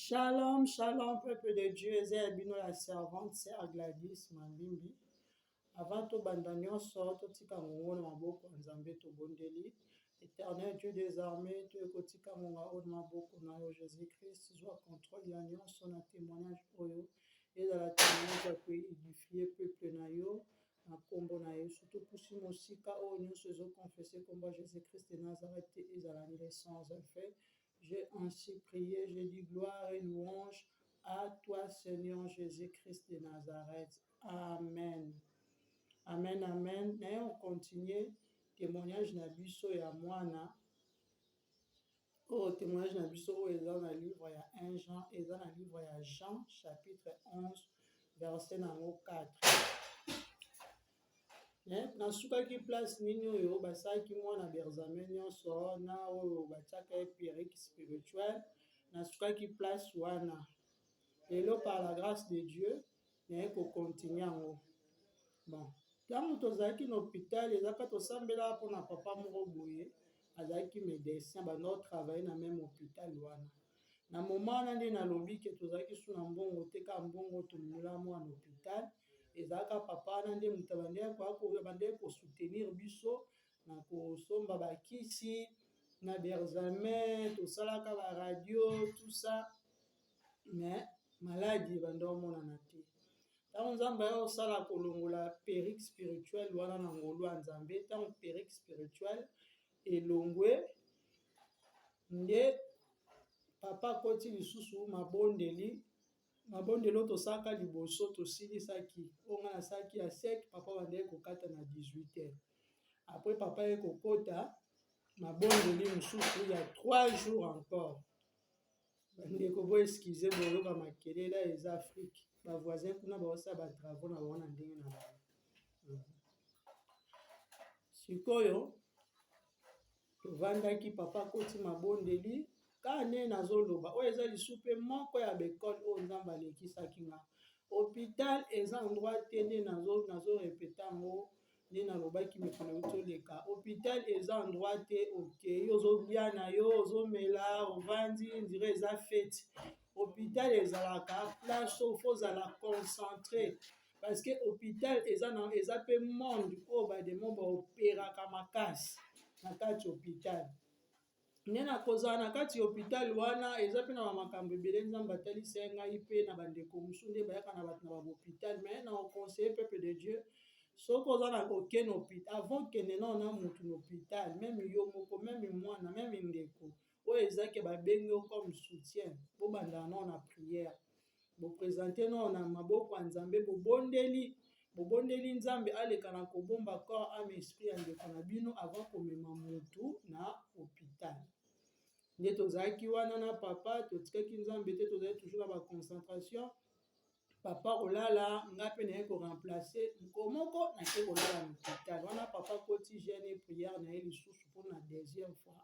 Shalom, shalom, peuple de Dieu, Ezebino la servante, Sœur Gladys Mambimbi. Avant tout bandanion sort, totika mongo na maboko nzambe to bondeli. Éternel Dieu des armées, tu kotika monga o maboko na yo Jésus-Christ, soit contrôle ya nyonso na témoignage oyo. Et dans la témoignage ya ko édifier peuple na yo, na kombo na yo, surtout pour si mosika o nyonso zo confesser combat Jésus-Christ de Nazareth et ezalani les sans effet. J'ai ainsi prié, j'ai dit gloire et louange à toi, Seigneur Jésus-Christ de Nazareth. Amen. Amen, amen. Et on continue. Témoignage na biso ya mwana. Témoignage na biso est dans le livre ya 1 Jean, et dans le livre ya Jean, chapitre 11, verset numéro 4. Nasukaki place nini oyo basaki mwana berzame nyonso na oyo batiaka epérique spirituel nasukaki place wana lelo par la grâce de Dieu naye kokontinue yango. Bon, ntango tozalaki na hôpital ezaka tosambela mpona papa moko boye azalaki médecin bando travaille na même hôpital wana na moma wana nde nalobi ke tozalaki su na mbongo teka mbongo tomela mwana hôpital ezalaka papa wana nde moto bandeki kosoutenir biso na kosomba bakisi na berzame tosalaka baradio tout ça mais maladie bandomonana te. Ntango nzambe ayo osala kolongola périque spirituel wana na ngolu ya nzambe ntango périque spirituel elongwe nde papa akoti lisusu mabondeli oyo tosaka liboso tosilisaki onga nasalaki ya sec papa bandeki kokata na 18h après papa ye kokota mabondeli mosusu ya 3 jours encore bandeko bo eskize boyoka makelela eza Afrique bavoisin kuna baosala batravau na bango na ndenge na bango. Sikoyo tovandaki papa akoti mabondeli kaka nde nazoloba oyo eza lisu mpe moko ya bekole oyo nzambe alekisaki nga hôpital eza endroit te nde nazorepeta yango nde nalobaki mikolo utoleka hôpital eza endroit te okei ozolia na yo ozomela ovandi ndire eza fete hôpital ezalaka place oyo fo ozala concentré parce que hôpital eza mpe monde oyo bademo baoperaka makasi na kati hôpital nde na kozala na kati ya hôpital wana eza mpe na bamakambo ebele nzambe atalisa ngai mpe na bandeko mosusu nde bayaka na bato na bahôpital mais na oconseiller peuple de Dieu soki oza na kokende hôpital avant kende nao na motu na hôpital meme yo moko meme mwana meme ndeko oyo ezaki babengi yo comme soutien bobandaka nao na prière boprésente nao na maboko ya nzambe bobondeli nzambe aleka na kobomba corps ame esprit ya ndeko na bino avant komema motu na hôpital. Nde tozalaki wana na papa totikaki nzambe te tozali toujours na baconcentration papa kolala nga mpe naye koremplace moko nake kolala na hôpital wana papa akoti jeune prière na ye lisusu mpona deuxième fois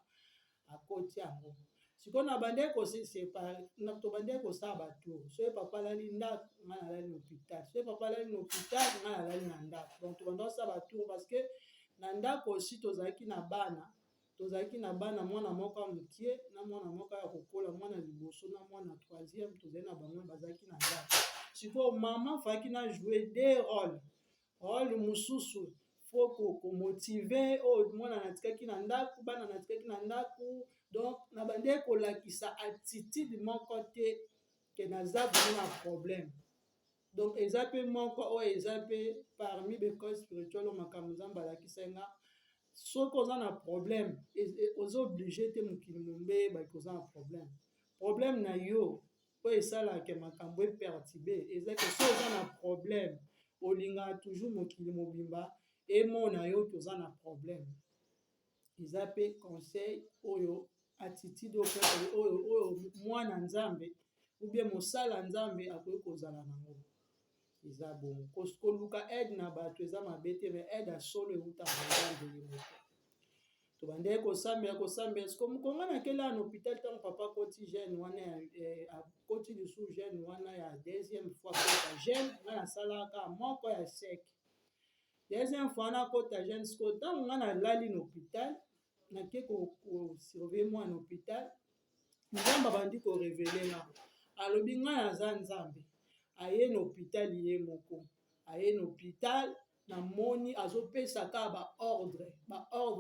akoti yango sikoyo na bandeki kosesepare tobandeki kosala batour soki papa alali ndako nga nalali na hôpital soki papa alali na hôpital nga nalali na ndako donc tobanda kosala batour parce que na ndako osi tozalaki na bana mwana moko ya mokie na mwana moko ya kokola mwana liboso na mwana troisième tozali na bango bazalaki na ndako sikoyo mama faki na jouer des rôle mosusu fo komotive oyo mwana natikaki na ndako bana natikaki na ndako donc na bandeki kolakisa attitude moko te ke naza vraiment na problème donc eza mpe moko oyo eza mpe parmi bekole spirituel oyo makambo nzambe alakisa nga soki oza na problème oza oblige te mokili mombe baki oza na problème na yo oyo esalaka makambo epertibe eza ke so oza na problème olingaka toujours mokili mobimba emona yo toza na problème eza mpe conseil oyo attitude oyo mwana nzambe ou bien mosala nzambe akoki kozala nango eza bon koluka aide na bato eza mabe te mais aide ya solo eutaka nzambe ye moko tobandeki kosambela siko mokonga nakeli na hôpital ntango papa akoti jeune wana akoti lisusu jeune wana ya deuxième fois kota jeune nga nasalaka moko ya sec deuxième fois wana akota jeune siko ntango nga nalali na hôpital nake kosurveille mwana hôpital nzambe abandi korevele nga alobi ngai aza nzambe aye na hôpital ye moko aye na hôpital namoni azopesa kaka baordre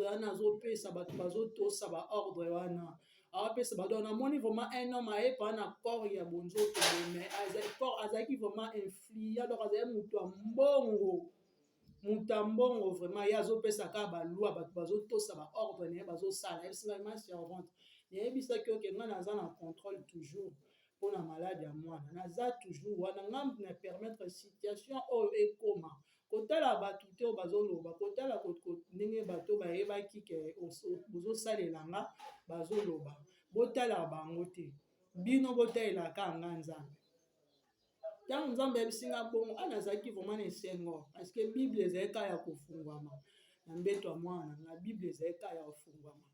wana azopesa bato bazotosa baordre wana awapesa bato namoni vraiment un homme aye pa na corps ya bonzoto mais azalaki vraiment influent donc azali moto ya mbongo vraiment ye azopesa kaka balwa bato bazotosa baordre naye bazosala ebisinga servante nayebisaki oke ngai naza na contrôle toujours mpona malade ya mwana naza toujours wana ngai na permettre situation oyo ekoma kotala bato te oyo bazoloba kotala ndenge bato bayebaki ke bozosalela nga bazoloba botala bango te bino botalelaka nga nzambe ntango nzambe yabisinga bongo anazalaki vraiment na esengo parce que bible ezalika ya kofungwama na mbeto ya mwana na bible ezalika ya kofungwama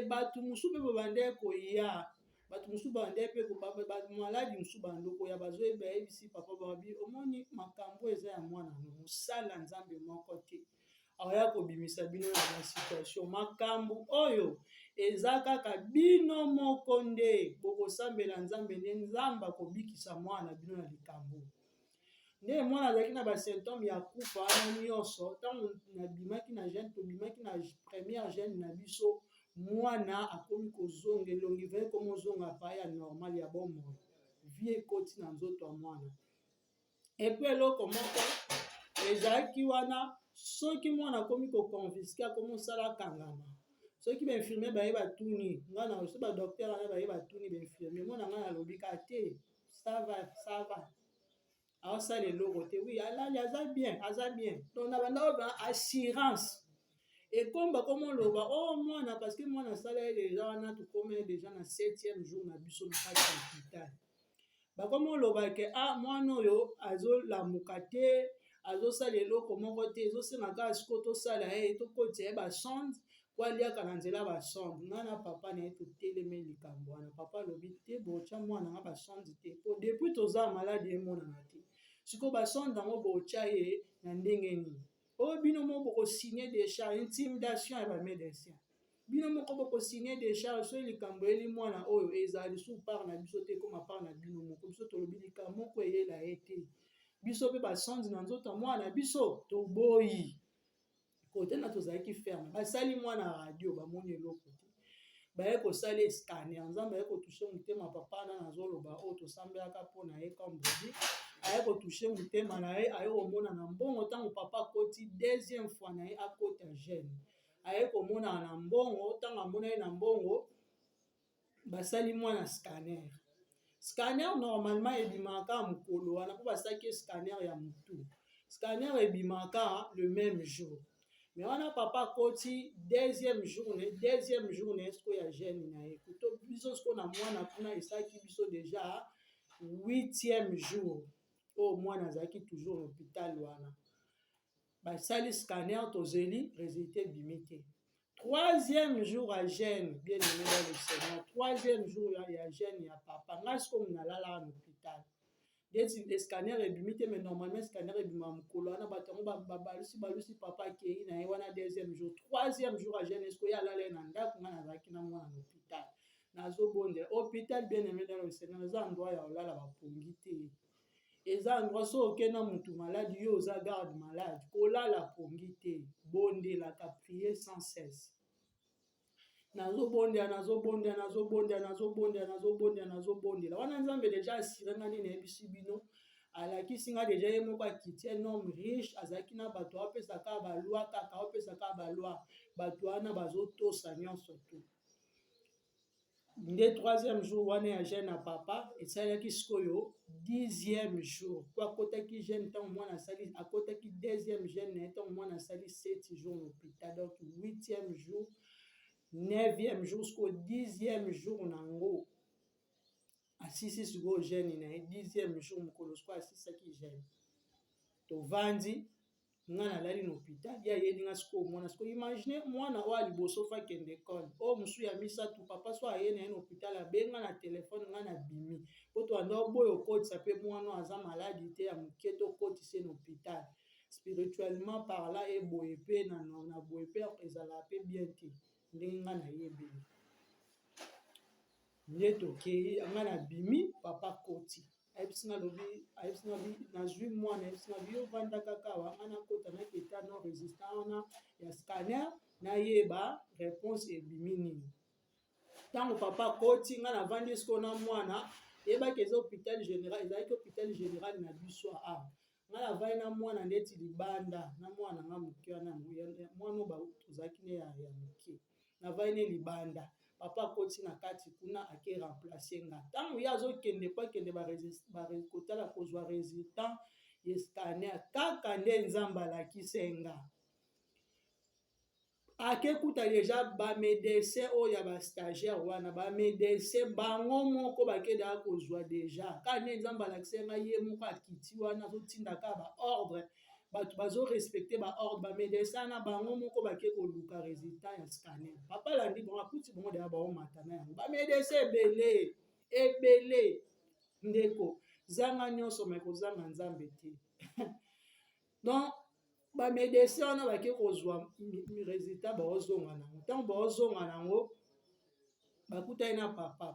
bato mosusu mpe babandaki koya bato mosusu babandaki mpe maladi mosusu bandoko koya bayebisi papa babi omoni makambo eza ya mwana mosala nzambe moko te aya kobimisa bino na basituation makambo oyo eza kaka bino moko nde bokosambela nzambe nde nzambe akobikisa mwana bino na likambo nde mwana azalaki na basymptôme ya kufa wana nyonso ntango nabimaki na jeune tobimaki na première jeune na biso mwana akomi kozonga elongi vele komozonga pa ya normal ya bomoi vie ekoti na nzoto ya mwana epuis eloko moko ezalaki wana soki mwana akomi koconfiske akomi osala kangama soki bainfirmier baye batuni ngai na so badokter wana baye batuni bainfirmier mwana ngai nalobika te sava aosala eloko te wi alali aza bien donc na banda assurance ekomba komoloba mwana parce que mwana asala ye deja wana tokomi deja na 7e jour na biso na kati ya hôpital bakomoloba ke mwana oyo azolamuka te azosala eloko moko te ezosenga siko tosala ye tokotisa ye basonde po aliaka na nzela basonde ngai na papa na ye totelemi likambo wana papa alobi te botya mwana nga basonde te po depuis toza maladi emonana te sikoyo basonde yango botya ye na ndenge nini oyo bino moko bokosigne décharge intimidation ya bamédecin bino moko bokosigne décharge soki likambo eli mwana oyo ezali su part na biso te ekoma part na bino moko biso tolobi likambo moko eyela ye te biso mpe basonde na nzoto ya mwana biso toboyi kote na tozalaki ferme basali mwana radio bamoni eloko te baye kosala scanner nzambe aye kotushe motema papa na nazoloba oyo tosambelaka mpona ye kambodi aye kotushe motema na ye aye komona na mbongo ntango papa akoti deuxième fois na ye akota jeune aye komonana na mbongo ntango amona ye na mbongo basali mwana scanner normalement ebimaka mokolo wana mpo basalaki scanner ya motu scanner ebimaka le même jour mais wana papa akoti deuxième journée siko ya jeune na ye kuto biso siko na mwana kuna esalaki biso déjà 8e jour oyo mwana azalaki toujours na hôpital wana basali scanner tozeli résultat ebimi te 3e jour ya jeune bien aimé dans le Seigneur 3e jour ya jeune ya papa ngai siko nalalaka na hôpital deti scanner ebimi te mais normalement scanner ebima mokolo wana bato yango balusi papa akei na ye wana 2e jour 3e jour ya jeune esiko ye alala ye na ndako ngai nazalaki na mwana na hôpital nazobondela hôpital bien aimé dans le Seigneur eza endroit ya kolala bapongi te eza endroit so okenda mutu maladi yo oza garde malade kolala pongi te bondelaka prier sans cesse nazobondela wana nzambe deja asire nga nini nayebisi bino alakisi nga deja ye moko akiti un homme riche azalaki na bato apesaka balwa kaka apesaka balwa bato wana bazotosa nyonso tu nde 3e jour wana ya jeune na papa esalaki sikoyo 10e jour po akotaki jeune ntango mwana asali akotaki 2e jeune na ye ntango mwana asali 7 jours na hôpital donc 8e jour 9e jour sikoyo 10e jour nango asisi sikoyo jeune na ye 10e jour mokolo sikoyo asisaki jeune tovandi nga nalali na hôpital ya yedi nga sikoyo mwana sikoyo imagine mwana oyo aliboso fa kende ekole oyo mosusu ya misatu papa so aye na ye na hôpital abenga na telefone nga na bimi po toanda oboyo okotisa mpe mwana oyo aza maladi te ya moke tokotisa na hôpital spirituellement parla eboye mpe na boye mpe ezalaka mpe bien te ndenge nga nayebeli nde tokei nga na bimi papa koti ayebisinga lobi ayebisinga bi nazwi mwana ayebisinga bi yo vanda kaka awa nga nakota naketa non résistant wana ya scanner nayeba réponse ebimi nini. Ntango papa akoti nga navandi siko na mwana yebaki eza hôpital général, ezalaki hôpital général na biso awa nga navandi na mwana ndeti libanda na mwana nga moke wana mwana oyo tozalaki ne ya moke navandi ne libanda. Papa akoti na kati kuna ake remplacer nga ntango ye azokende po akende kotala kozwa résultat ya scanner kaka nde nzambe alakisi nga akekuta deja bamédecin oyo ya bastagiaire wana bamédecin bango moko bakedaka kozwa deja kaka nde nzambe alakisi nga ye moko akiti wana azotindaka baordre bato bazorespecte baordre bamédecin na bango moko bake koluka résultat ya scanner. Papa alandi bongo akuti bongo deya baomata na yango bamédecin ebele ndeko zanga nyonso me kozanga nzambe te donc bamédecin wana bake kozwa résultat baozonga nango ntango baozonga nango bakutani na papa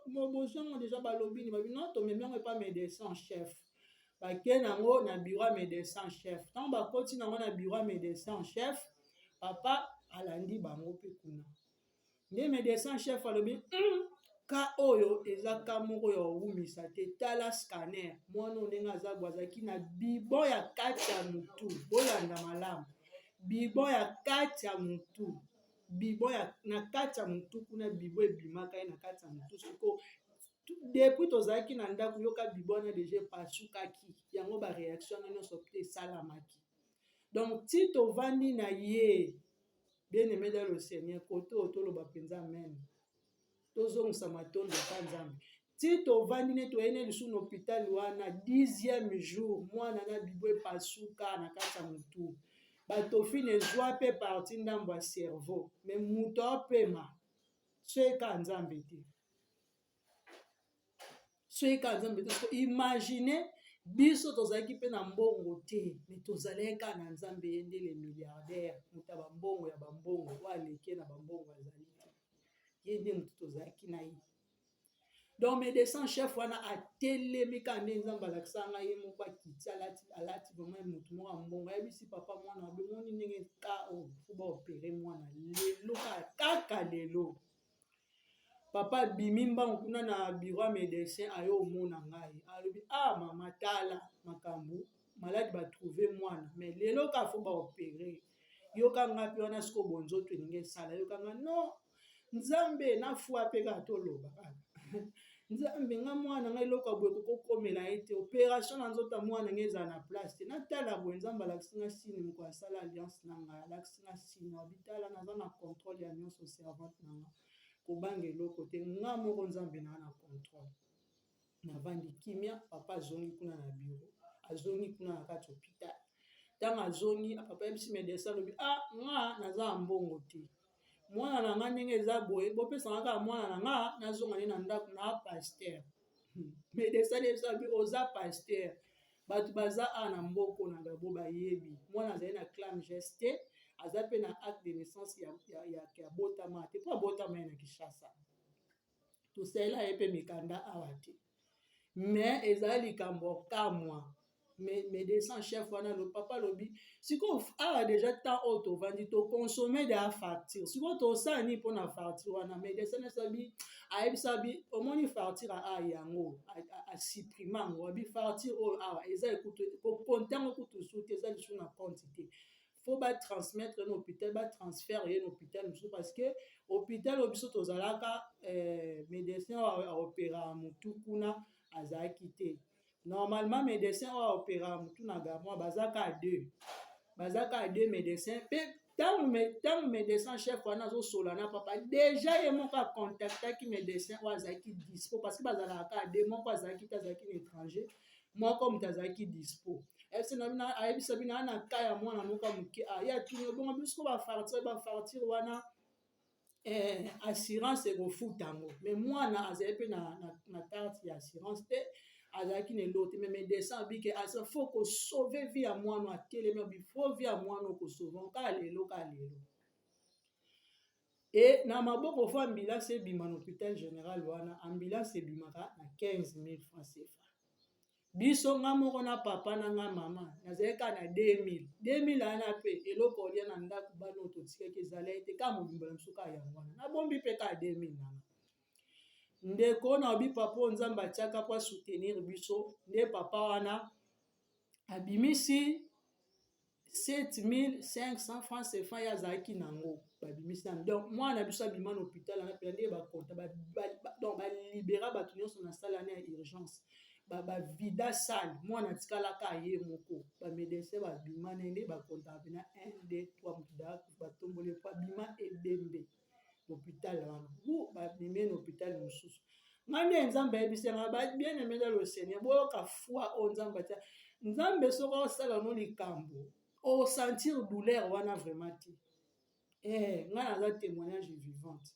bozwango deja balobini babi non tomemi yango epa médecin en chef bake nango na bureau ya médecin en chef ntango bakoti nango na bureau ya médecin en chef papa alandi bango mpe kuna nde médecin en chef alobi ka oyo eza ka moko ya owumisa te tala scanner mwana ndenge aza bwazaki na bibo ya kati ya mutu bolanda malamu bibo ya kati ya mutu bibo na kati ya mutu kuna bibo ebimaka ye na kati ya mutu siko depuis tozalaki na ndako yoka bibo wana deja epasukaki yango baréaction wana nyonso mpe esalamaki donc ti tovandi na ye bien aimé dans le Seigneur kote oyo toloba mpenza amen tozongisa matondo pa nzambe ti tovandi ne toyene lisu na hôpital wana 10e jour mwana na bibo epasuka na kati ya mutu batofine ezwa mpe parti ndambo ya cerveau me mutu apema soyeka nzambe te soyeka nzambe te imagine biso tozalaki mpe na mbongo te me tozalaka na nzambe ye nde le milliardaire mutu ya bambongo ya bambongo oyo aleki na bambongo azali te ye nde mutu tozalaki na ye donc médecin chef wana atelemi ka nde nzambe alakisanga ye moko akiti alati vraiment mutu moko ya mbongo ayebisi papa mwana abemoni ndenge ka oyo fo baopere mwana lelo kaka lelo papa bimi mbango kuna na bureau ya médecin ayo omona ngai alobi mama tala makambo maladi batrouve mwana mais lelo ka fo baopere yokanga mpe wana siko bonzoto elingi esala yokanga non nzambe nafua mpe kaka toloba kaka nzambe nga mwana ngai eloko boye kokomela ye te opération na nzoto ya mwana ngai ezala na place te natala boye nzambe alakisi nga sini moko asala alliance na ngai alakisi nga sini abitala naza na contrôle ya nyonso servante na nga kobanga eloko te nga moko nzambe na na contrôle navandi kimia papa azongi kuna na bureau azongi kuna na kati hôpital ntango azongi papa yebisi médecin alobi nga naza ya mbongo te mwana na nga ndenge eza boye bopesanga kaka mwana na nga nazonga ne na ndako na pasteur médecin esabi oza pasteur bato baza na mboko na gabo bayebi mwana azali na clame geste aza mpe na acte de naissance ya botama te mpo abotama ye na Kinshasa tosalela ye mpe mikanda awa te mais ezali likambo kamwa médecin chef wana le papa lobi siko awa déjà temps oyo tovandi tokonsome de ya facture siko tosala nini mpona facture wana médecin esabi ayebisa bi omoni facture yango asupprime yango abi facture oyo awa eza kokonte yango kutusu te eza lisu na compte te faut batransmettre na hôpital batransfert ye na hôpital mosusu parce que hôpital oyo biso tozalaka médecin oyo aopéra motu kuna azalaki te normalement médecin oyo aopéra motu na gamwa bazaka deux médecin mpe ntango médecin chef wana azosola na papa déjà ye moko acontactaki médecin oyo azalaki dispo parce que bazalaka deux moko azalaki te azalaki na étranger moko moto azalaki dispo ayebisa bino na ka ya mwana moko moke ye atuni obongo biso bafartire wana assurance ekofuta yango mais mwana azali mpe na carte ya assurance te azalaki na elo te mais médecin abike asa fo kosauve vie ya mwana atelemi abi fo vie ya mwana okosauve ka lelo e na maboko fo ambulance ebima na hôpital général wana ambulance ebimaka na 15 000 francs CFA biso nga moko na papa na nga mama nazalaki kaka na 2000 wana mpe eloko olia na ndako bana oyo totikaki ezala ete kaka mobimbo na biso kaka yango wana nabombi mpe kaka 2000 nanga ndeko na obi papa oyo nzambe atiaka mpo asoutenir biso nde papa wana abimisi 7500 francs CFA ye azalaki nango babimisi na donc mwana biso abima na hôpital wana mpe nde bakonta donc balibera bato nyonso na sale wana ya urgence bavida sale mwana atikalaka ye moko bamédecin babima na nde bakonta pena 1 2 3 moto batomboli po abima ebembe hôpital wana babime na hôpital mosusu ngai nde nzambe ayebisanga bien aimé dans le Seigneur boyoka foi oyo nzambe atia nzambe soki osala no likambo osentir douleur wana vraiment te ngai naza témoignage vivante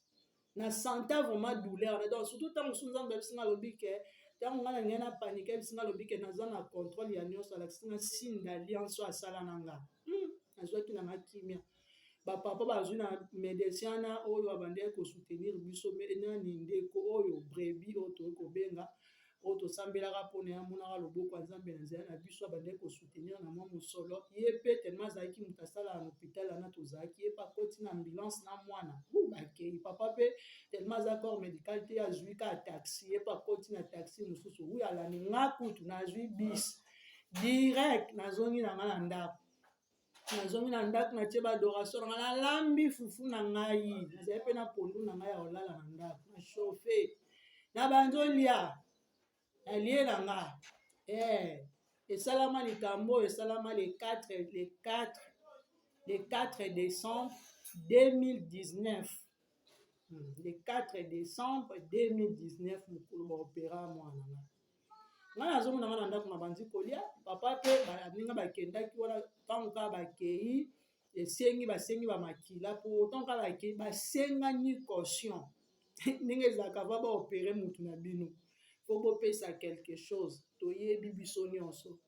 na santa vraiment douleur donc surtout ntango mosusu nzambe ayebisinga alobi ke ntango ngai nangai na panike ayebisinga alobi ke naza na contrôle ya nyonso alakisinga signe d'alliance oyo asala na nga nazwaki na nga kimia bapapa bazwi na médecin wana oyo abandaki kosoutenir biso nani ndeko oyo brebi oyo toyei kobenga oyo tosambelaka mpona ya monaka loboko ya nzambe na nzela na biso abandaki kosoutenir na mwa mosolo ye mpe tellement azalaki moto asalaka na hôpital wana tozalaki ye mpe akoti na ambulance na mwana bakei papa mpe tellement aza corps médical te azwi ka taxi ye mpe akoti na taxi mosusu wi alani nga kutu nazwi bis direct nazongi na nga na ndako nazongi na ndako natie badoration na nga nalambi fufu na ngai nazali mpe na pondu na ngai ya kolala na ndako na chauffe na banzolia alie na nga esalama likambo oyo esalama le 4 décembre 2019 le 4 décembre 2019 mokolo baopera mwana nga ngai nazomona nga na ndako na bandi kolia papa mpe baninga bakendaki wana ntango kaka bakei basengi bamakila po ntango kaka bakei basengani caution ndenge ezalaka va baopere motu na bino po bopesa quelque chose toyebi biso nyonso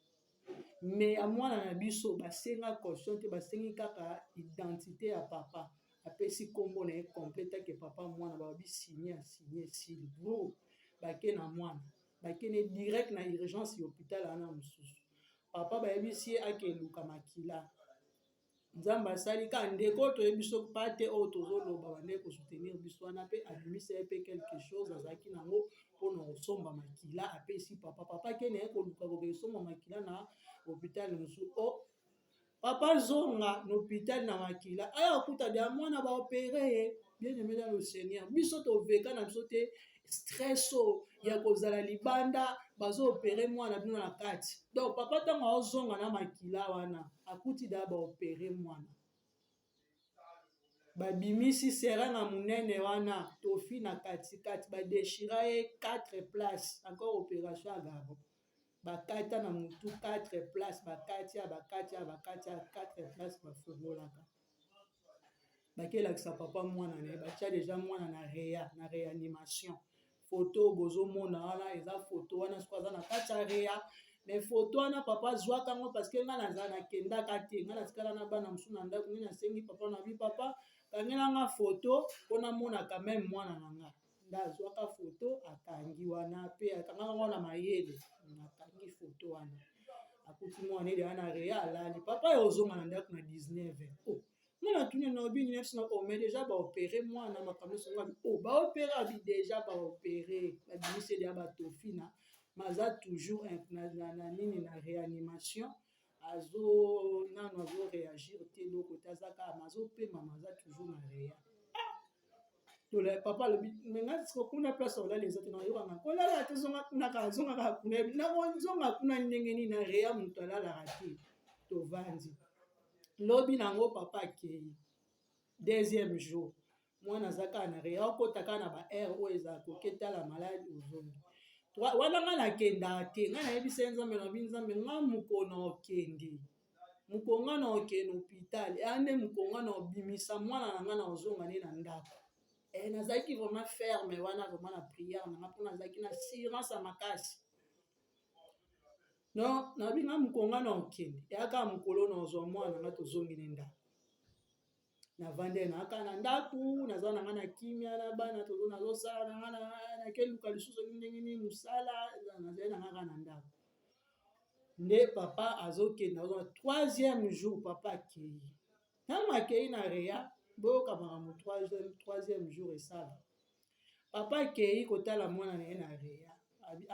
me ya mwana na biso basenga caution te basengi kaka identité ya papa apesi nkombo na ye complete ke papa mwana babi signe sili bro bake na mwana bakene direct na urgence ya hôpital wana mosusu papa bayebisi ye akeluka makila nzambe asali ka ndeko toyebi biso pa te oyo tozoloba bandeki kosoutenir biso wana mpe abimisa ye mpe quelque chose azalaki nango mpona kosomba makila apesi papa kene ye koluka kokesomba makila na hôpital mosusu papa zonga na hôpital na makila aya okuta de mwana baopere ye bien aimé dans le Seigneur biso toveka na biso te stress ya kozala libanda bazoopere mwana bino na kati donc papa ntango aozonga na makila wana akuti da baopere mwana babimisi seranga munene wana tofi na katikati badeshira ye 4 places encore opération ya gabo bakata na mutu 4 places bakati ya 4 places bafungolaka bakelakisa papa mwana na ye batia deja mwana na réanimation photo bozomona wana eza photo wana siko aza na kati ya rea mais photo wana papa azwaka yango parceke ngai naza nakendaka te ngai natikala na bana mosusu na ndako ngai nasengi papa na bi papa kangelanga photo mpona monaka meme mwana na nga nda azwaka photo akangi wana mpe akangaka ngo na mayele akangi photo wana akuti mwana ele wana rea alali papa ya ozonga na ndako na 19 mwana tuni na obi 19 mais déjà baopere mwana makambo songa baopere abi déjà baopere babimisi deya batofina maza toujours na nini na réanimation nano azoréagir te eloko te aza kaka mazopema maza toujours na rea tola papa alobi menga kuna place olala eza te nayokanga kolala te zongaka kuna kuna ndenge nini na rea moto alalaka te tovandi lobi nango papa akei deuxième jour mwana aza kaka na rea okota kaka na baare oyo ezala koketala maladi ozongi wana ngai nakendaka te ngai nayebisa ye nzambe na bi nzambe ngai mokona okende mokonga na okende hôpital ande mokonga na obimisa mwana na ngai na ozonga ne na ndako nazalaki vraiment ferme wana vraiment na prière nanga mpona nazalaki na assurance ya makasi non nabi ngai mokonga na okende eyaka mokolo na ozwa mwana ngai tozongi ne ndako navande naka na ndako naza na nga na kimia na bana nazosala na nga nakeluka lisusu ndenge nini mosala nazali na ngaka na ndako nde papa azokende azona troisième jour papa akei ntango akei na reya boyoka makambo troisième jour esala papa akei kotala mwana na ye na reya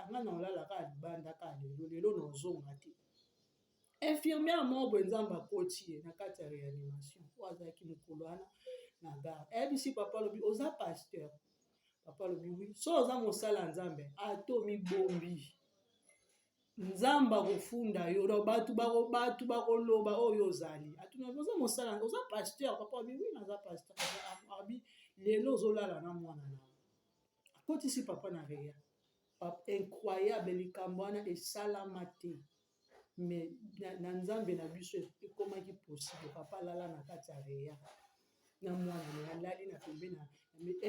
anga na olalaka alibandaka lelo nozonga te infirmière moko boye nzambe akoti ye na kati ya réanimation oyo azalaki mokolo wana na garde ayebisi papa alobi oza pasteur papa alobi wi so oza mosala nzambe ata omibombi nzambe akofunda yo bato bakoloba oyo ozali atuna oza mosala oza pasteur papa alobi wi naza pasteur abi lelo ozolala na mwana na akotisi papa na reya incroyable likambo wana esalama te mais na nzambe na biso ekomaki possible papa alala na kati ya reya na mwana na alali na pembeni na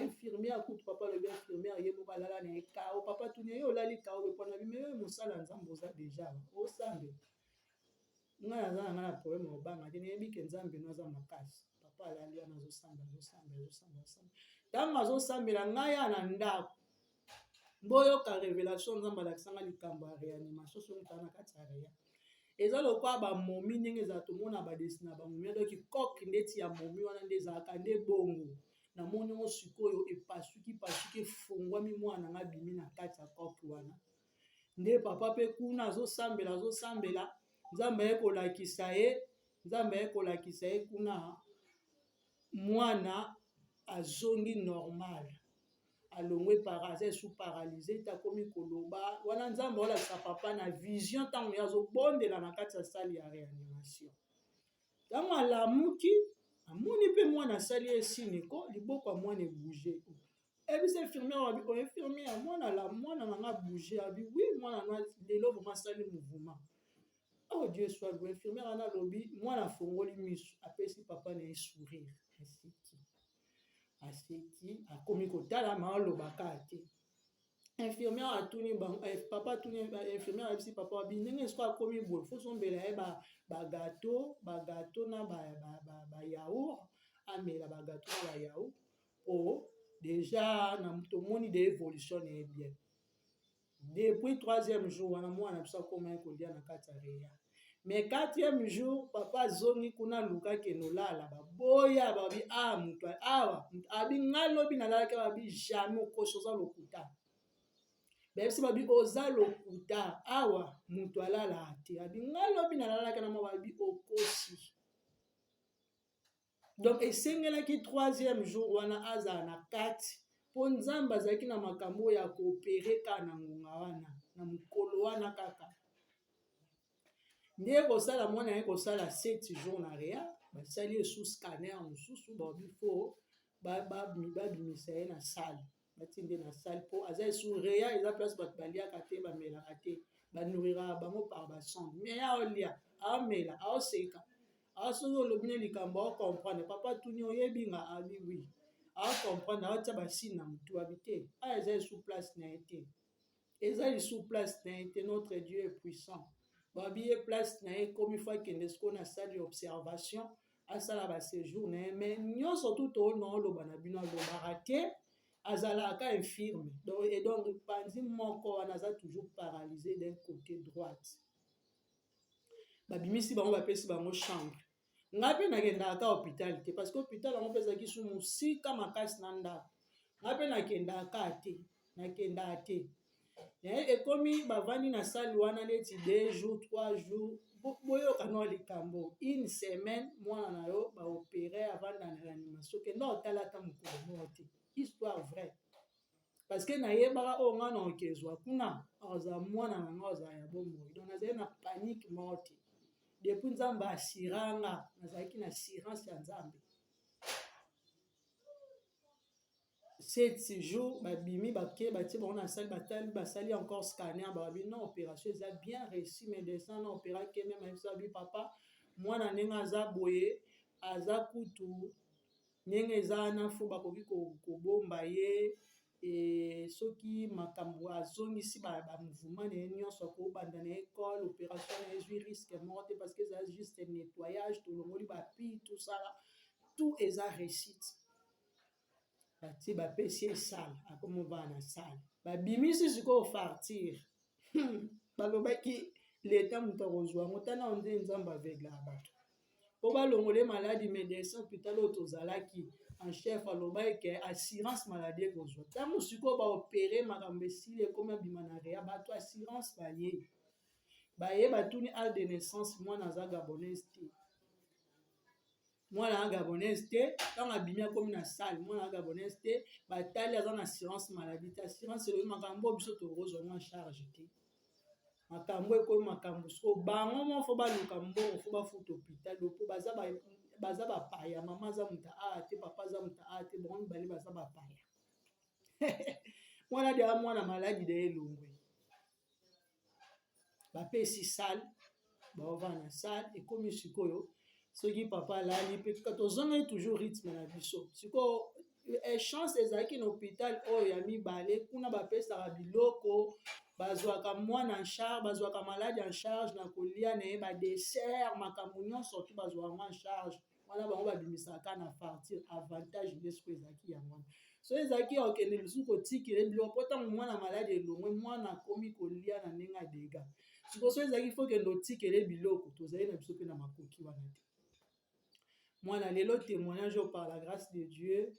infirmière kutu papa alobi infirmière ye moko alala na ye kao papa tuni ye olali kao bepona bime yo mosala nzambe oza deja osambe ngai naza na ngai na problème obanga te nayebi ke nzambe no aza makasi papa alali wana azosamba ntango azosambela ngai ya na ndako boyoka révélation nzambe alakisanga likambo ya réanimation soki kaka na kati ya reya eza lokwa bamomi ndenge ezala tomona badesina ya bamomi adoki koke ndeti ya momi wana nde ezalaka nde bongo na moni ngo sikoyo epasuki efungwami mwana nga bimi na kati ya koke wana nde papa mpe kuna azosambela nzambe aye kolakisa ye kuna mwana azongi normal alongwe aza esu paralyse takomi koloba wana nzambe olakisa papa na vision ntango azobondela na kati ya sali ya réanimation ntango alamuki amoni mpe mwana asali esiniko liboko ya mwana ebouge ebisa infirmière abi infirmière mwana nanga bouge abi wi mwana na lelo vraimen asali mouvement oh dieu soit loué infirmière ana alobi mwana afongoli miso apesi papa na ye sourire aseki akomi kotala maolobaka te infirmière atuni papa atuni infirmière ayebisi papa abi ndenge siko akomi boye fo sombela ye bagato na bayaourt amela bagato na bayaourt po déjà tomoni de évolution na ye bien depuis troisième jour wana mwana biso akomai kolia na kati ya reya mais quatrième jour papa azongi kuna luka kende olala baboya babi moto awa abi ngai lobi nalalaki babi jamais okosi oza lokuta bebisi babi oza lokuta awa moto alala te abi ngai lobi nalalaki na mwa babi okosi donc esengelaki troisième jour wana azala na kati mpo nzambe azalaki na makambo ya koopere kaka na ngonga wana na mokolo wana kaka nde kosala mwana ye kosala 7 jours na reya basali esu scanner mosusu babi fo babimisa ye na sale batinde na sale mpo aza esu reya eza place bato baliaka te bamelaka te banourira bango par basonde me aolia aomela aoseka asoki olobi ne likambo aocomprendre papa tuni oyebi nga abi wi aocomprendre aotia basine na motu abi te eza esu place na ye te eza lisu place na ye te notre dieu est puissant babi ye place na ye komi fo akende siko na sali observation asala baséjour na ye mais nyonso tu toona oloba na bino alobaka te azalaka infirme et donc panzi moko wana aza toujours paralysé d'un côté droite babimisi bango bapesi bango chambre ngai mpe nakendaka ka hôpital te parce que hôpital yango mpe ezalaki su mosika makasi na ndako ngai mpe nakendaka te ekomi bavandi na sali wana neti 2 jours 3 jours boyoka no likambo une semaine mwana na yo baopere avanda na réanimation kenda otalata mokolo moko te histoire vraie parce que nayebaka oyo nga na okezwa kuna ozala mwana na nga ozala ya bomoi donc nazali na panique moko te depuis nzambe asiranga nazalaki na assurance ya nzambe 7 jours babimi batie bango na sali basali encore scanner babi non opération eza bien réussi médecin na opéraki meme ayebiso abi papa mwana ndenge aza boye aza kutu ndenge eza wana fo bakoki kobomba ye soki makambo azongisi bamouvement na ye nyonso akobanda na école opération na ezwi risque moko te parce que eza juste nettoyage tolongoli bapi tout eza réussite batie bapesi esala akomovana na sale babimisi sikoyo fartire balobaki l'état moto akozwa yango tana onde nzambe aveugle ya bato po balongole maladi médecin hôpital oyo tozalaki en chef aloba ke assurance maladie ekozwa ntango sikoyo baopere makambo esili ekomi abima na rea bato assurance baye batuni art de naissance mwana aza gabonese te mwana aza gabonese te ntango abimi akomi na sale mwana aza gabonese te batali aza na assurance maladie te assurance elobi makambo biso tokozwa en charge te makambo ekomi makambo so bango mo fo baluka mbongo fo bafuta hôpital po baza bapaya mama aza moto aa te papa aza moto aa te bango mibale baza bapaya mwana deya mwana maladi de elongwe bapesi sale baovana na sale ekomi sikoyo soki papa alali mpe tozongeli toujours rythme na biso sikoyo chance ezalaki na hôpital oyo ya mibale kuna bapesaka biloko bazwaka mwana en charge bazwaka maladi en charge na kolia na ye badessert makambo nyonso tu bazwaka en charge wana bango babimisaka na partir avantage nde siko ezalaki yango wana so ezalaki ya okende lisusu kotikela biloko mpo ntango mwana maladi elongwe mwana akomi kolia na ndenge adega siko so ezalaki fo kende otikele biloko tozali na biso mpe na makoki wana te mwana lelo témoignage par la grâce de Dieu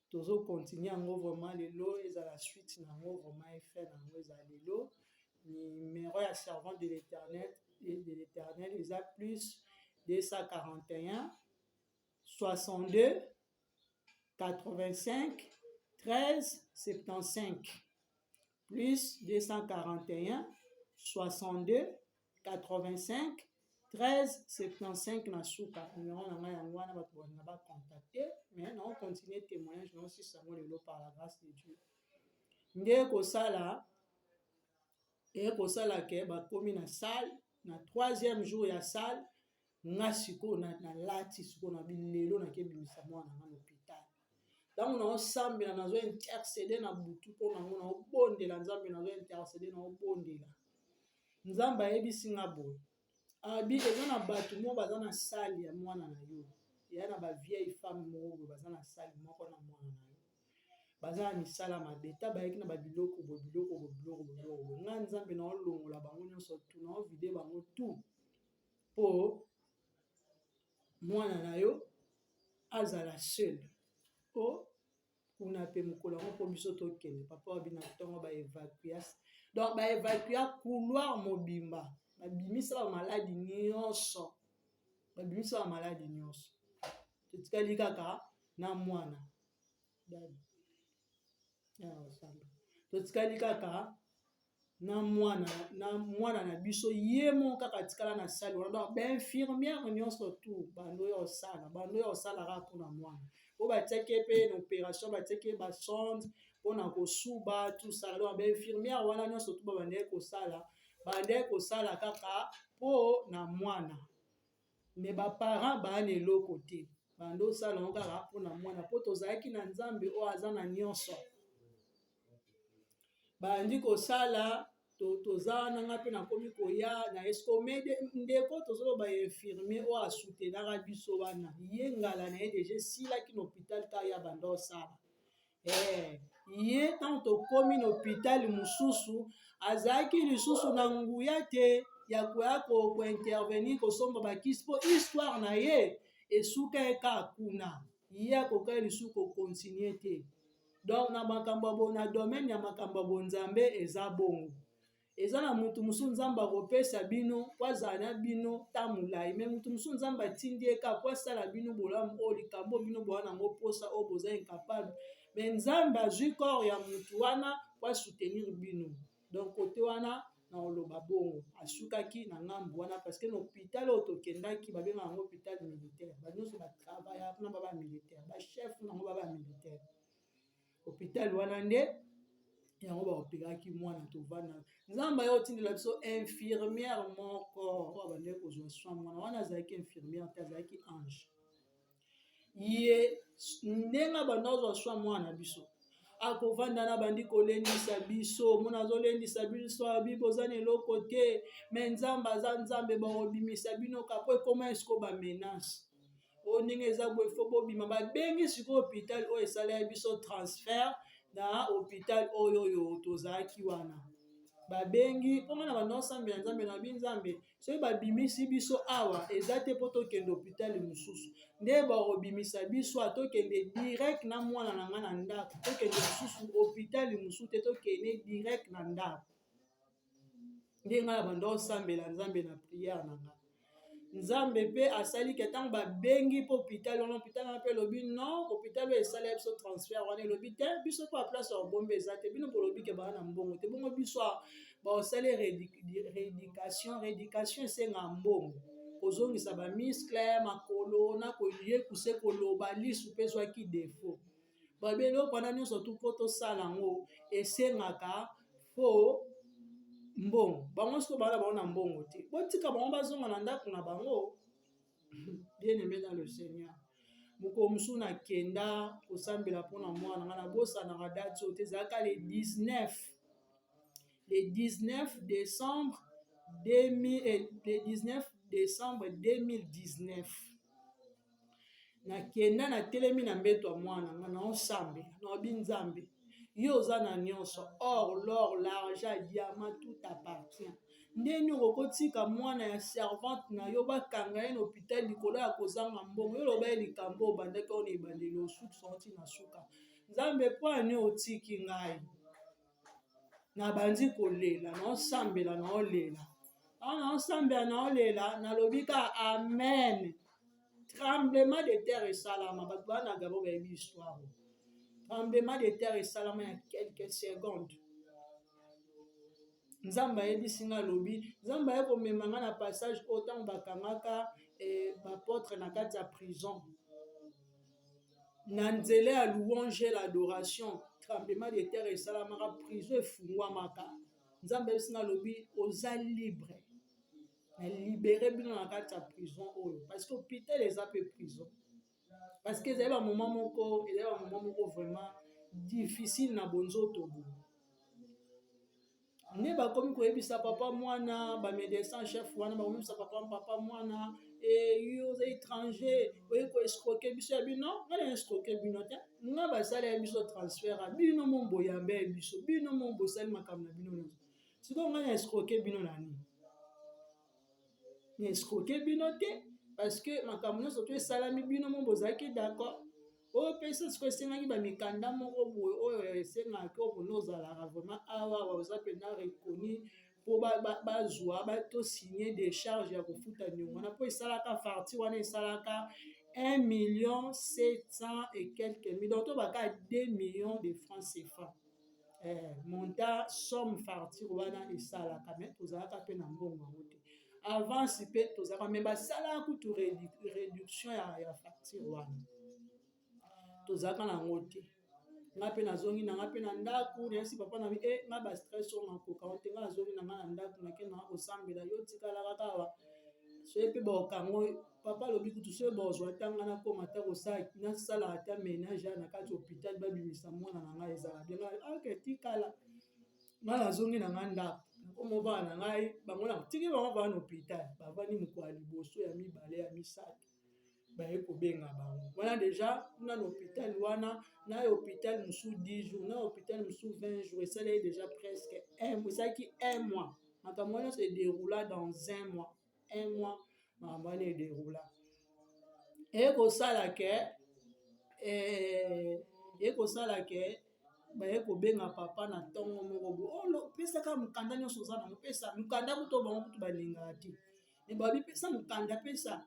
tozo continuer yango vraiment lelo ezala suite nango vraiment effet nango ezala lelo numéro ya servant de l'éternel eza plus 241 62 85 13 75 plus 241 62 85 13 75 na suka numéro na ngai yango wana bato balinga bacontacte mais na continue témoignage na osisa yango lelo par la grâce de Dieu nde ekosala ke bakomi na salle na 3e jour ya salle nga sikoyo na lati sikoyo na bilelo nakebimisa mwana nga na hôpital ntango naosambela nazo intercede na butu mpo nango naobondela nzambe nazo intercede naobondela nzambe ayebisi nga boye abi eza na bato moko baza na sale ya mwana na yo eya na bavieille femme moko boye baza na sale moko na mwana na yo baza na misala mabe ta bayaki na babiloko boye nga nzambe naolongola bango nyonso tu naovide bango tu mpo mwana na yo azala seul po kuna mpe mokolo yango mpo biso tokende papa wabina ntongo baévacua donc baévacua couloir mobimba babimisa bamaladi nyonso totikali kaka na mwana totikali kaka na mwana na biso ye mo kaka tikala na sali wana donc bainfirmière nyonso tu bando oyo osalaka mpona mwana po batiaki mpe na opération batiaki basonde mpona kosuba tusala donc bainfirmière wana nyonso tu babandeki kosala kaka mpo na mwana me baparent baa na eloko te bando osala yango kaka mpo na mwana mpo tozalaki na nzambe oyo aza na nyonso bandi kosala toza wana nga mpe nakomi koya na escomede ndeko tozoloba infirmier oyo asutenaka biso wana ye ngala na ye deja esilaki na hôpital ta ya banda osala ye ntango tokomi na hôpital mosusu azalaki lisusu na nguya te ya koya kointervenir kosomba bakisi mpo histoire na ye esuka eka kuna ye akokai lisusu kokontinue te donc na makambo na domaine ya makambo ya bonzambe eza bongo eza na mutu mosusu nzambe akopesa bino po azala na bino ta molai me mutu mosusu nzambe atindi eka po asala bino bolamu oyo likambo bino boya nango posa oyo boza incapable me nzambe azwi corps ya mutu wana po asoutenir bino donc kote wana na oloba bongo asukaki na ngambu wana parce que na hôpital oyo tokendaki babengaka yango hôpital militaire banyonso batravaillaka na baba militaire bachef nango baba militaire hôpital wana nde yango baopéraki mwana tovanda nzambe ayo otindela biso infirmière moko oyo abandeki kozwa soin mwana wana azalaki infirmière te azalaki ange ye ndenge abanda ozwa soin mwana na biso akovanda na bandi kolendisa biso mona azolendisa biso abi boza na eloko te me nzambe aza nzambe bakobimisa bino kapo ekoma esiko bamenance oyo ndenge eza boye fo bobima babengi sikoyo hôpital oyo esalaki biso transfert na hôpital oyo tozalaki wana babengi mponga na bando osambela nzambe na binzambe soki babimisi biso awa eza te mpo tokende hôpital mosusu nde bakobimisa biso tokende direct na mwana na nga na ndako tokende mosusu hôpital mosusu te tokende direct na ndako nde ngai na bando osambela nzambe na priere na nga nzambe mpe asali ke ntango babengi mpo hôpital wana hôpital wana mpe elobi non hôpital oyo esali ya biso transfert wana elobi te biso mpo aplace ya bombe eza te bino bolobi ke baa na mbongo te bongo biso baosali rééducation esenga mbongo kozongisa bamiskle makolo na koyekuse koloba lisu mpe zwaki defo babi eloko wana nyonso tu mpo tosala yango esengaka fo mbongo bango siko bana bango na mbongo te botika bango bazonga na ndako na bango bien aimé dans le Seigneur moko mosusu nakenda kosambela mpona mwana nga nabosanaka date oyo te ezalaka le 19 décembre 2019 nakenda natelemi na mbeto ya mwana nga naosambela naobi nzambe yo oza na nyonso or l'or l'argent diamant tout appartient ndeni okokotika mwana ya servante na yo bakanga ye na hôpital likolo ya kozanga mbongo yo loba ye likambo obandaki oyo na ebandeli osuki sorti na suka nzambe mpo ani otiki ngai nabandi kolela naosambela naolela awa naosambela naolela nalobi ka amen tremblement de terre esalama bato bana gabo bayebi histoire tremblement de terre esalama ya quelques secondes nzambe ayebisi nga alobi nzambe aye komema nga na passage oyo ntango bakangaka bapotre na kati ya prison na nzela ya louange l'adoration tremblement de terre esalamaka prison efungwamaka nzambe ayebisi nga alobi oza libre na libere bino na kati ya prison oyo parce que hôpital eza mpe prison parce que ezali bamoma moko vraiment difficile na bonzoto bo nde bakomi koyebisa papa mwana bamédecin chef wana bakomibisa papa mwana yo oza étranger oye koescroke biso ya bino nga na escroke bino te nga basala ya biso transfert a bino momboyambe ya biso bino mombosali makambo na bino nyonso sikoyo nga na escroke bino na nini na escroke bino te parce que makambo nyonso to esalami bino mo bozalaki d'accord oyo pesa siko esengaki bamikanda moko boye oyo esengaki oyo mpona ozalaka vraiment awa oza mpena reconi mpo bazwa batosigne décharge ya kofuta niongo wana mpo esalaka farti wana esalaka 1,700,000 et quelques millions to baka 2 millions de francs CFA monta somme farti wana esalaka me tozalaka mpe na mbongo yango te avance mpe tozalaka me basalaka kutu réduction ya facture wana tozalaka nango te nga mpe nazongi na nga mpe na ndako nayesi papa na nga bastress oyo nakoka o te nga nazongi na nga na ndako nakende nanga kosambela yo tikalaka kaka soki mpe baokango papa alobi kutu soki bozwa ntanga nakoma ta nasalaka ta ménage na kati hôpital babimisa mwana na ngai ezala bien ake tikala nga nazongi na nga ndako nakoma bana na ngai bango tiki bango baa na hôpital bavandi mokolo ya liboso ya mibale ya misato baye kobenga bango wana deja kuna na hôpital wana na hôpital mosusu 10 jours na hôpital mosusu 20 jours esalaki déjà presque esalaki 1 mois makambo wana nyonso edéroula dans 1 mois makambo wana edéroula ekosala ke baye kobenga papa na ntongo moko bo pesaka mokanda nyonso oza nango pesa mokanda kuto bango kutu balingaka te babi pesa mokanda pesa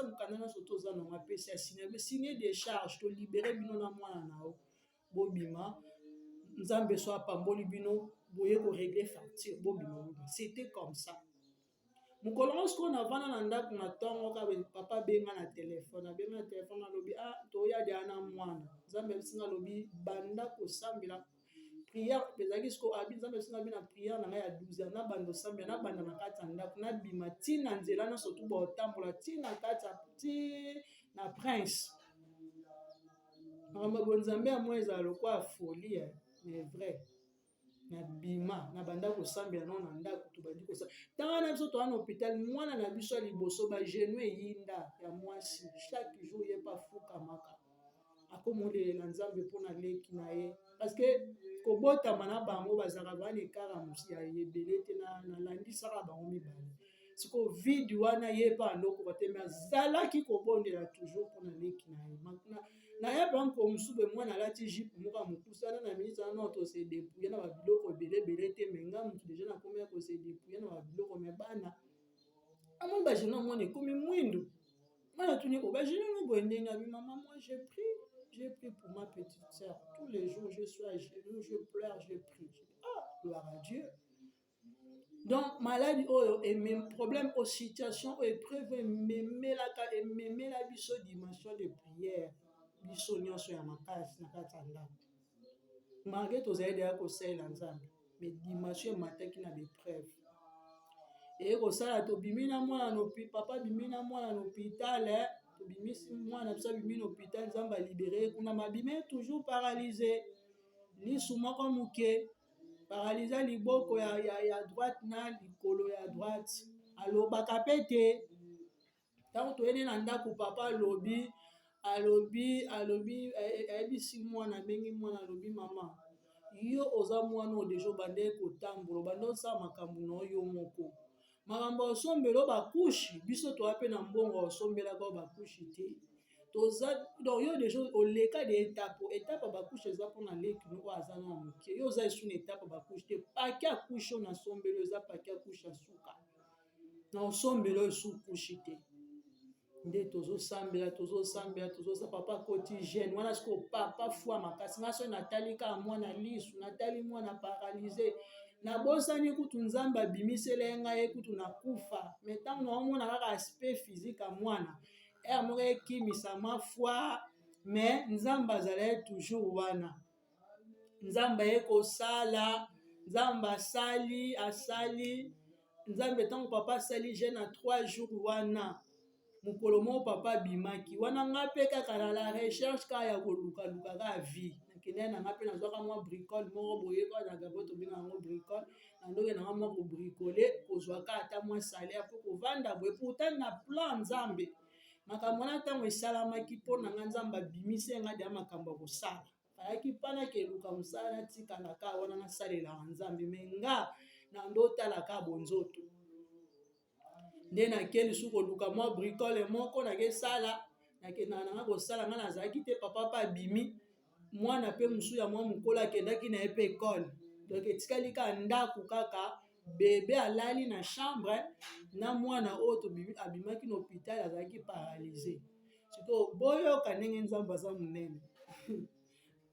mokanda nyonso toza nango apesa ya signe décharge tolibere bino na mwana na yo bobima nzambe so apamboli bino boye koregle facture bobima c'était comme ça mokolo nyonso oyo navanda na ndako na ntongo kaka papa abenga na telefone alobi toya deya na mwana nzambe abisinga alobi banda kosambela priere ezalaki siko nzambe abisinga abi na priere na ngai ya 12 ans nabanda osambela nabanda na kati ya ndako nabima ntina nzela nyonso tu baotambola ntina kati ya na prince makambo bonzambe ya moi ezala lokwa folie mais vrai na bima na banda kosambela no na ndako tobandi kosambela ntango na biso toza na hôpital mwana na biso ya liboso bageno eyinda ya mwasi chaque jour ye pa afukamaka akomolelela nzambe mpona leki na ye parce que kobotama na bango bazalaka bana ekara mosi ya ebele te nalandisaka bango mibale siko vide wana ye mpe andokoka te me azalaki kobondela toujours mpona leki na ye nayeba nko mosusu boye mwana alati jipe moko ya mokusana na miniti wana no tose depouye na babiloko ebele te me nga motu deja nakomi ya kose depouye na babiloko me bana amoni bagena mwana ekomi mwindu mwana tuni ko bagena no boye ndenge abi mama moi j'ai pris pour ma petite sœur tous les jours je suis à genoux je pleure je prie gloire à Dieu. Donc maladie oyo problème aux situations épreuve ememela biso dimension de prière biso nyonso ya makasi na kati ya ndako malgré tozali deya kosalela nzambe mais dimension emataki na l'épreuve eye kosala tobimi na mwana papa bimi na mwana na hôpital tobimisi mwana biso abimi na hôpital nzambe alibere kuna mabime toujours paralysé lisu moko moke paralysé liboko ya droite na likolo ya droite alobaka pe te ntango toyeni na ndako papa alobi ayebisi mwana abengi mwana alobi mama yo oza mwana oyo deja obande kotambola obande osala makambo na yo moko makambo osombela o bakushi biso toya mpe na mbongo osombelaka o bakushi te donc yo deja oleka de étape ya bakushi eza mpona leki moko aza na moke yo oza esu na étape ya bakushi te pake ya kushi oyo nasombela eza pake ya kushi ya suka na osombela oyo esu kushi te nde tozosambela papa akoti jeune wana siko papa fwa makasi nga soki natali kaka mwana lisu natali mwana paralysé nabosani kutu nzambe abimisela ngai kutu nakufa me ntango naomona kaka aspect physique ya mwana moko ekimisa mafwa me nzambe azalaki toujours wana nzambe aye kosala nzambe asali nzambe ntango papa asali je na 3 jours wana mokolo moko papa abimaki wana nga mpe kaka na la recherche kaka ya kolukaluka kaka vie nakende na nga mpe nazwaka mwa bricole moko boye kaka na gabo tobengaka yango bricole na ndoki na nga mwa kobricole kozwaka ata mwa salaire mpo kovanda boye pourtant na plan nzambe makambo wana ntango esalamaki mpo na nga nzambe abimisi nga deya makambo ya kosala ayaki mpana keluka mosala natikalaka wana nasalelaka nzambe me nga na ndotalaka bonzoto nde nakeli su koluka mwa bricole moko nakesala nakendaka nanga kosala nga nazalaki te papa mpe abimi mwana mpe mosusu ya mwa mokolo akendaki na ye mpe ekole donc etikali kaka ndako kaka bebe alali na chambre na mwana oyo abimaki na hôpital azalaki paralysé sikoyo boyoka ndenge nzambe aza monene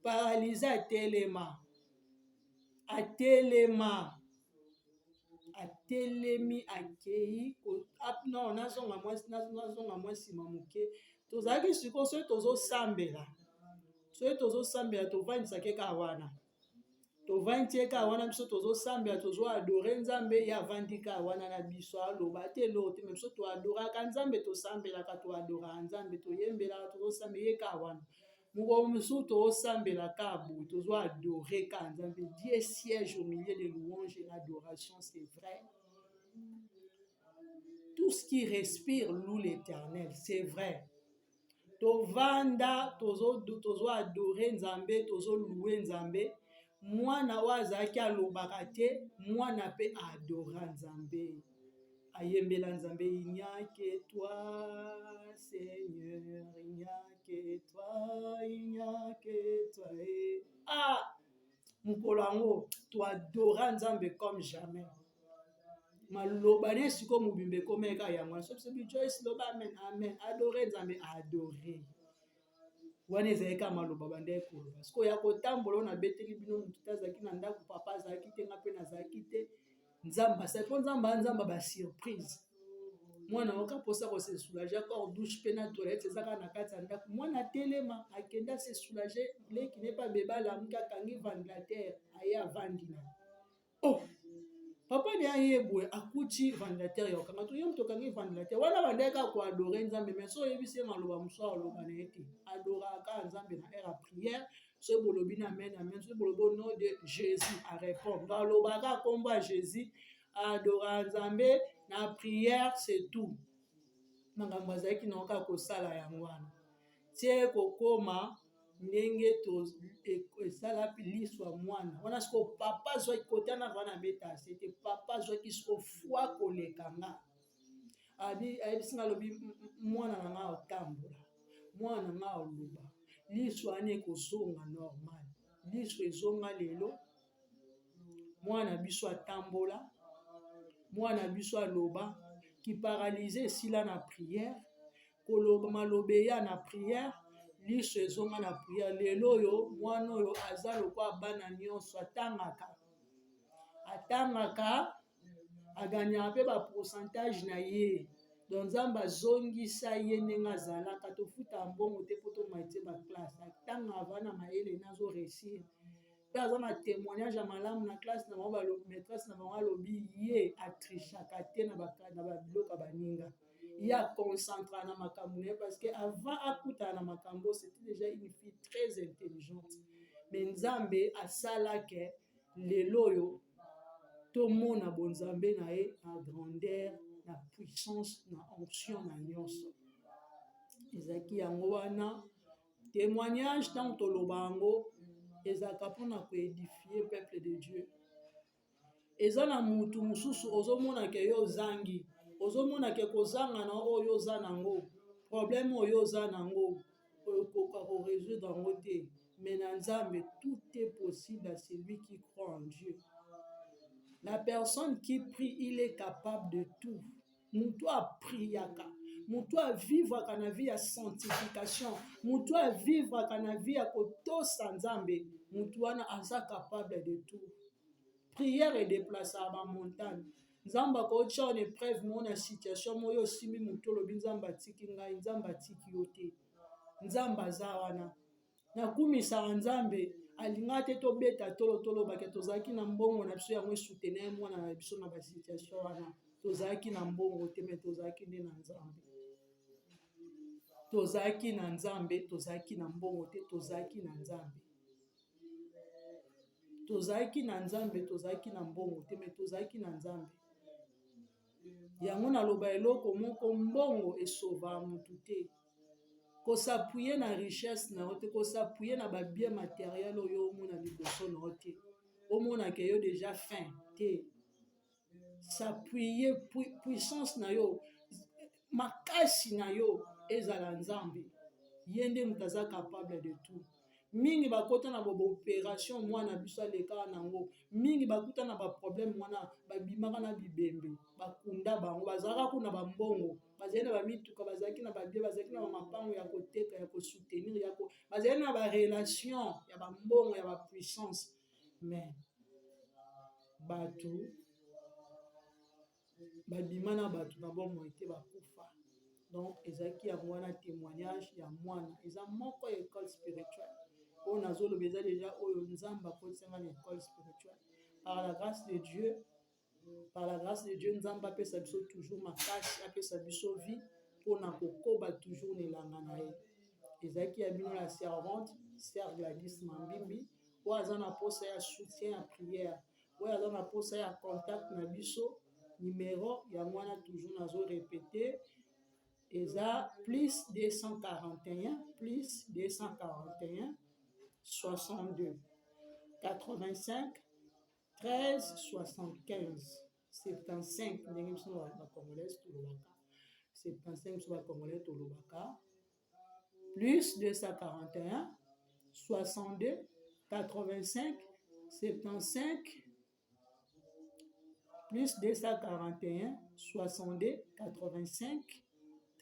paralysé atelemi akei non nazonga mwa nsima moke tozalaki sikoyo soki tozosambela tovandisaki kaka wana tovandi eka wana biso tozosambela tozoadore nzambe ye avandi kaka wana na biso aloba te eloko te me biso toadoraka nzambe tosambelaka toadoraka nzambe toyembelaka tozosambela ye kaka wana mokolo mosusu tozosambela kaka boye tozoadore kaka nzambe Dieu siège au milieu de louange et l'adoration c'est vrai. Tout ce qui respire loue l'Éternel, c'est vrai. Tovanda tozoadore nzambe tozoloue nzambe mwana oyo azalaki alobaka te mwana mpe adora nzambe ayembela nzambe inyake toi Seigneur inyake toi mokolo yango toadora nzambe comme jamais maloba ne sikoyo mobimba ekomeka yango sobisobi Joyce loba amen amen adore nzambe adore wana ezalaki kaka maloba bande koloba sikoyo ya kotambola oyo nabeteli bino motu te azalaki na ndako papa azalaki te nga mpe nazalaki te nzambe asali mpo nzambe basurprise mwana oka mposa kose soulage akor douche mpe na toilette eza kaka na kati ya ndako mwana atelema akende ase soulage leki ne pa beba alamuki akangi ventilateur aye avandi na papa de aye boye akuti ventilateur ya okanga to ye moto okangi ventilateur wana bandeka koadore nzambe mais so oyebisi ye maloba mosusu aloba na ye te adoraka nzambe na aire ya prière soki bolobi na amen amen soki bolobi au nom de Jésus arépondre alobaka kombo ya Jésus adoraka nzambe na prière c'est tout makambo azalaki na oka kosala yango wana tie kokoma ndenge esala liswa mwana wana siko papa azwaki kote wana vana beta asete papa azwaki siko fwa koleka nga ayebisi nga alobi mwana na nga otambola mwana na nga oloba liswa wana ekozonga normal liswa ezonga lelo mwana biso atambola mwana biso aloba kiparalize esila na priere koloba maloba eya na priere liso ezonga na priere lelo oyo mwana oyo aza lokwa bana nyonso atangaka aganyaka mpe bapourcentage na ye donc nzambe azongisa ye ndenge azalaka tofuta mbongo te mpo tomatie baklasse atangaka bana mayele nazoresir mpe aza na témoignage ya malamu na classe na bango maîtresse na bango alobi ye atrishaka te na babiloko ya baninga ye aconcentraka na makambo na ye parce que avant akutana na makambo c'était déjà une fille très intelligente mais nzambe asalake lelo oyo tomona bonzambe na ye na grandeur na puissance na onction na nyonso ezalaki yango wana témoignage ntango toloba yango ezalaka mpona koédifie peuple de Dieu eza na mutu mosusu ozomonake yo ozangi ozomonake kozanga na oyo oza nango problème oyo oza nango okoka korésoudre yango te mais na nzambe tout est possible à celui qui croit en Dieu. La personne qui prie, il est capable de tout. Mutu a priaka, mutu a vivre na vie ya sanctification, mutu a vivre na vie ya kotosa nzambe, mutu wana aza capable de tout. Prière et déplacer à la montagne. Nzamba akotia en épreuve mona situation moyo osimbi mutu olobi nzamba atiki ngai, nzamba atiki yo te. Nzamba aza wana. Nakumisaka nzambe alinga te tobeta tolobaka tozalaki na mbongo na biso yango esoutenir mwana na biso na basituation wana tozalaki na mbongo te me tozalaki nde na nzambe tozalaki na nzambe tozalaki na mbongo te tozalaki na nzambe tozalaki na nzambe tozalaki na mbongo te me tozalaki na nzambe yango naloba eloko moko mbongo esova mutu te kosapuye na richesse na yo te kosapuye na babien matériel oyo omona liboso na yo te omonake yo déjà fin te sapuye puissance na yo makasi na yo ezala nzambe ye nde moto aza capable de tout mingi bakota na baopération mwana biso aleka nango mingi bakuta na baproblème wana babimaka na bibembe bakunda bango bazalaka kuna bambongo bazali na bamituka bazalaki na babie bazalaki na bamapango ya koteka ya kosoutenir bazali na barelation ya bambongo ya bapuissance mais bato babima na bato na bomoi te bakufa donc ezalaki yango wana témoignage ya mwana eza moko ya école spirituelle oyo nazoloba eza deja oyo nzambe akotisanga na école spirituelle par la grâce de Dieu nzambe apesa biso toujours makasi apesa biso vie mpona kokoba toujours na elanga na ye ezalaki ya bino la servante Sœur Gladys Mambimbi oyo aza na posa ya soutien ya prière oyo aza na posa ya contact na biso numéro ya mwana toujours nazo répéter eza plus 241 62 85 13 75 75 ndenge biso na congolaise tolobaka 75 biso bacongolais tolobaka plus 241 62 85 75 plus 241 62 85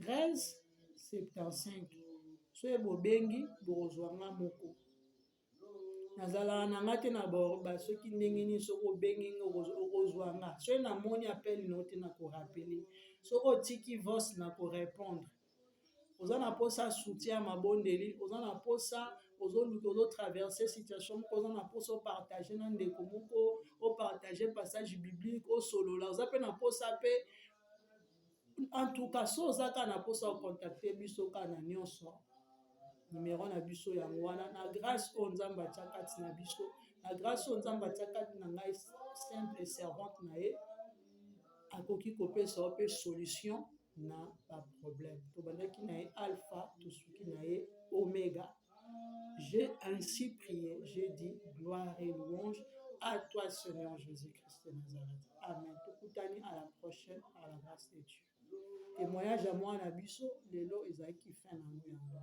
13 75 soki bobengi bokozwanga moko nazalaka nanga te na basoki ndenge nini soki obengi okozwanga soki namoni apeli na yo te na korapele soki otiki voice na korépondre oza na posa soutien ya mabondeli oza na posa ozotraverse situation moko oza na posa opartage na ndeko moko opartage passage biblique osolola oza mpe na posa mpe en tout cas so oza kaka na posa ocontacte biso kaka na nyonso numéro na biso yango wana na grâce oyo nzambe atia kati na biso na grâce oyo nzambe atia kati na ngai simple servante na ye akoki kopesa yo mpe solution na baproblème tobandaki na ye alpha tosuki na ye omega J'ai ainsi prié, j'ai dit gloire et louange à toi, Seigneur Jésus-Christ de Nazareth. Amen. Tokutani à la prochaine, à la grâce de Dieu. Témoignage à moi, na biso, lelo ezaki fin na yango.